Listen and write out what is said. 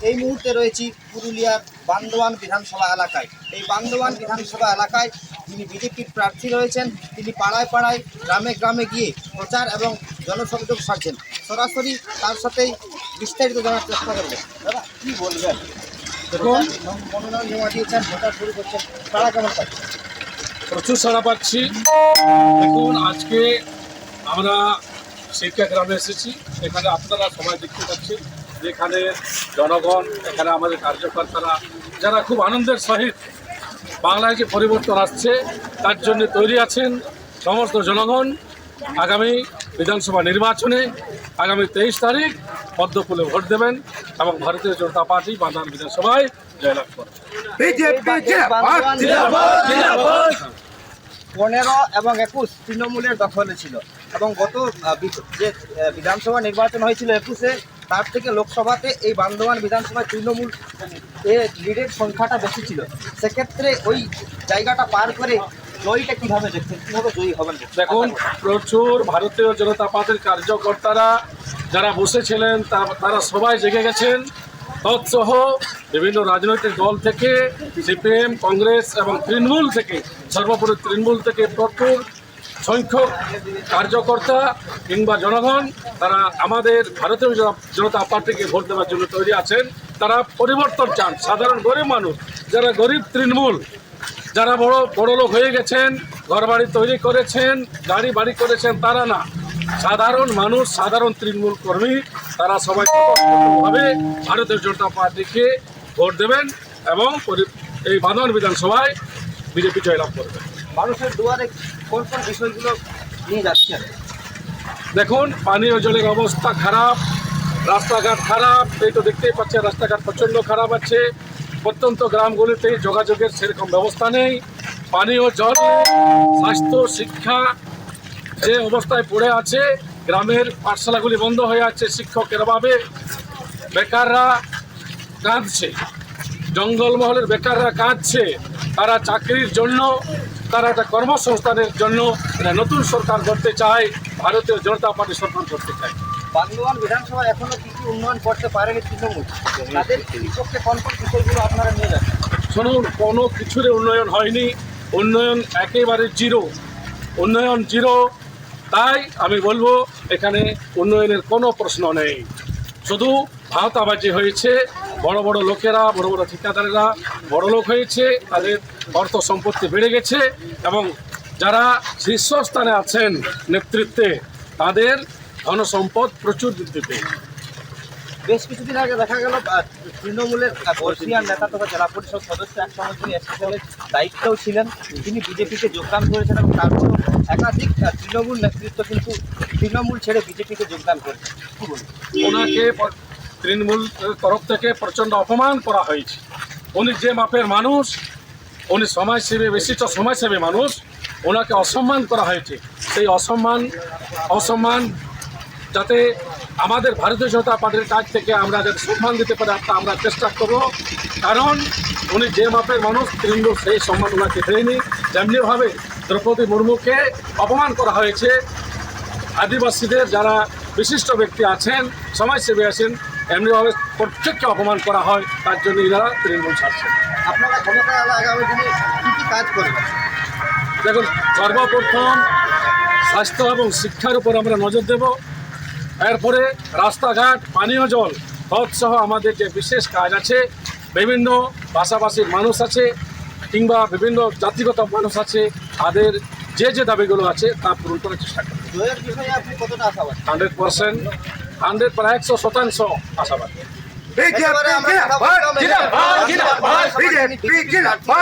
এই মুহূর্তে রয়েছি পুরুলিয়ার বান্দোয়ান বিধানসভা এলাকায়। এই বান্দোয়ান বিধানসভা এলাকায় যিনি বিজেপির প্রার্থী রয়েছেন তিনি পাড়ায় পাড়ায় গ্রামে গ্রামে গিয়ে প্রচার এবং জনসংযোগ সারছেন। সরাসরি তার সাথেই বিস্তারিত জানার চেষ্টা করবেন। দাদা কী বলবেন? দেখুন, মনোনয়ন জমা দিয়েছেন, ভোটার শুরু করছেন, তারা কেমন পাচ্ছে? প্রচুর সাড়া পাচ্ছি। দেখুন, আজকে আমরা শিক্ষা গ্রামে এসেছি। এখানে আপনারা সবাই দেখতে পাচ্ছেন যেখানে জনগণ, এখানে আমাদের কার্যকর্তারা যারা খুব আনন্দের সহিত বাংলায় যে পরিবর্তন আসছে তার জন্য তৈরি আছেন। সমস্ত জনগণ আগামী বিধানসভা নির্বাচনে আগামী 23 তারিখ পদ্মফুলে ভোট দেবেন এবং ভারতীয় জনতা পার্টি বান্দোয়ান বিধানসভায় জয়লাভ করবে। 15 এবং 21 তৃণমূলের দখলে ছিল এবং গত যে বিধানসভা নির্বাচন হয়েছিল 21-এ, তার থেকে লোকসভাতে এই বান্দোয়ান বিধানসভায় তৃণমূল লিডের সংখ্যাটা বেশি ছিল। সেক্ষেত্রে ওই জায়গাটা পার করে জয়ীটা কীভাবে দেখছেন, কীভাবে জয়ী হবেন? দেখুন, প্রচুর ভারতীয় জনতা পার্টির কার্যকর্তারা যারা বসেছিলেন তারা সবাই জেগে গেছেন। তৎসহ বিভিন্ন রাজনৈতিক দল থেকে সিপিএম, কংগ্রেস এবং তৃণমূল থেকে, সর্বোপরি তৃণমূল থেকে প্রচুর সংখ্যক কার্যকর্তা কিংবা জনগণ তারা আমাদের ভারতীয় জনতা পার্টিকে ভোট দেওয়ার জন্য তৈরি আছেন। তারা পরিবর্তন চান। সাধারণ গরিব মানুষ, যারা গরিব তৃণমূল, যারা বড় লোক হয়ে গেছেন, ঘরবাড়ি তৈরি করেছেন, গাড়ি বাড়ি করেছেন, তারা না, সাধারণ মানুষ, সাধারণ তৃণমূল কর্মী, তারা সবাই ভাবে ভারতীয় জনতা পার্টিকে ভোট দেবেন এবং এই বান্দোয়ান বিধানসভায় বিজেপি জয়লাভ করবে। মানুষের দুয়ারে কোন কোন বিষয়গুলো নিয়ে যাচ্ছেন? দেখুন, পানীয় জলের অবস্থা খারাপ, রাস্তাঘাট খারাপ, এই তো দেখতেই পাচ্ছেন রাস্তাঘাট প্রচণ্ড খারাপ আছে। প্রত্যন্ত গ্রামগুলিতে যোগাযোগের সেরকম ব্যবস্থা নেই, পানীয় জল, স্বাস্থ্য, শিক্ষা যে অবস্থায় পড়ে আছে, গ্রামের পাঠশালাগুলি বন্ধ হয়ে আছে শিক্ষকের অভাবে, বেকাররা কাঁদছে, জঙ্গলমহলের বেকাররা কাঁদছে, তারা চাকরির জন্য, তারা একটা কর্মসংস্থানের জন্য নতুন সরকার করতে চায়, ভারতীয় জনতা পার্টি সরকার করতে চায়। বান্দোয়ান বিধানসভা এখনো কি কি উন্নয়ন করতে পারেনি তৃণমূল? তাদের বিপক্ষে কোন কোন বিষয়গুলো আপনারা নিয়ে যাচ্ছেন? শুনুন, কোনো কিছুর উন্নয়ন হয়নি, উন্নয়ন একেবারে জিরো, উন্নয়ন জিরো। তাই আমি বলবো এখানে উন্নয়নের কোনো প্রশ্ন নেই, শুধু ভাওতাবাজি হয়েছে। বড় বড় লোকেরা, বড় বড় ঠিকাদারেরা বড় লোক হয়েছে, তাদের অর্থ সম্পত্তি বেড়ে গেছে এবং যারা শীর্ষস্থানে আছেন নেতৃত্বে, তাদের ধনসম্পদ প্রচুর বৃদ্ধি পেয়েছে। বেশ কিছুদিন আগে দেখা গেল তৃণমূলের বর্ষিয়ান নেতা তথা জেলা পরিষদ সদস্য এক সময় তিনি এসএসএলের দায়িত্বেও ছিলেন, তিনি বিজেপিতে যোগদান করেছেন এবং তারপর একাধিক তৃণমূল নেতৃত্ব কিন্তু তৃণমূল ছেড়ে বিজেপিতে যোগদান করেছে। কী বলুন? ওনাকে তৃণমূল তরফ থেকে প্রচণ্ড অপমান করা হয়েছে। উনি যে মাপের মানুষ, উনি সমাজসেবী, বিশিষ্ট সমাজসেবী মানুষ, ওনাকে অসম্মান করা হয়েছে। সেই অসম্মান যাতে আমাদের ভারতীয় জনতা পার্টির কাছ থেকে আমরা যাতে সম্মান দিতে পারি আমরা চেষ্টা করব। কারণ উনি যে মাপের মানুষ, তৃণমূল সেই সম্মান ওনাকে দেয়নি। যেমনিভাবে দ্রৌপদী মুর্মুকে অপমান করা হয়েছে, আদিবাসীদের যারা বিশিষ্ট ব্যক্তি আছেন, সমাজসেবী আছেন, এমনিভাবে প্রত্যেককে অপমান করা হয়। তার জন্য এরা তৃণমূল ছাড়ছে। আপনারা ক্ষমতায় আগামী দিনে কী কী কাজ করবেন? দেখুন, সর্বপ্রথম স্বাস্থ্য এবং শিক্ষার উপর আমরা নজর দেব। এরপরে রাস্তাঘাট, পানীয় জল, তৎসহ আমাদের যে বিশেষ কাজ আছে, বিভিন্ন ভাষাভাষীর মানুষ আছে কিংবা বিভিন্ন জাতিগত মানুষ আছে, তাদের যে যে দাবিগুলো আছে তা পূরণ করার চেষ্টা করব। জয়ের বিষয়ে আপনি কতটা আশাবাদী? 100%, 100% আশাবাদী।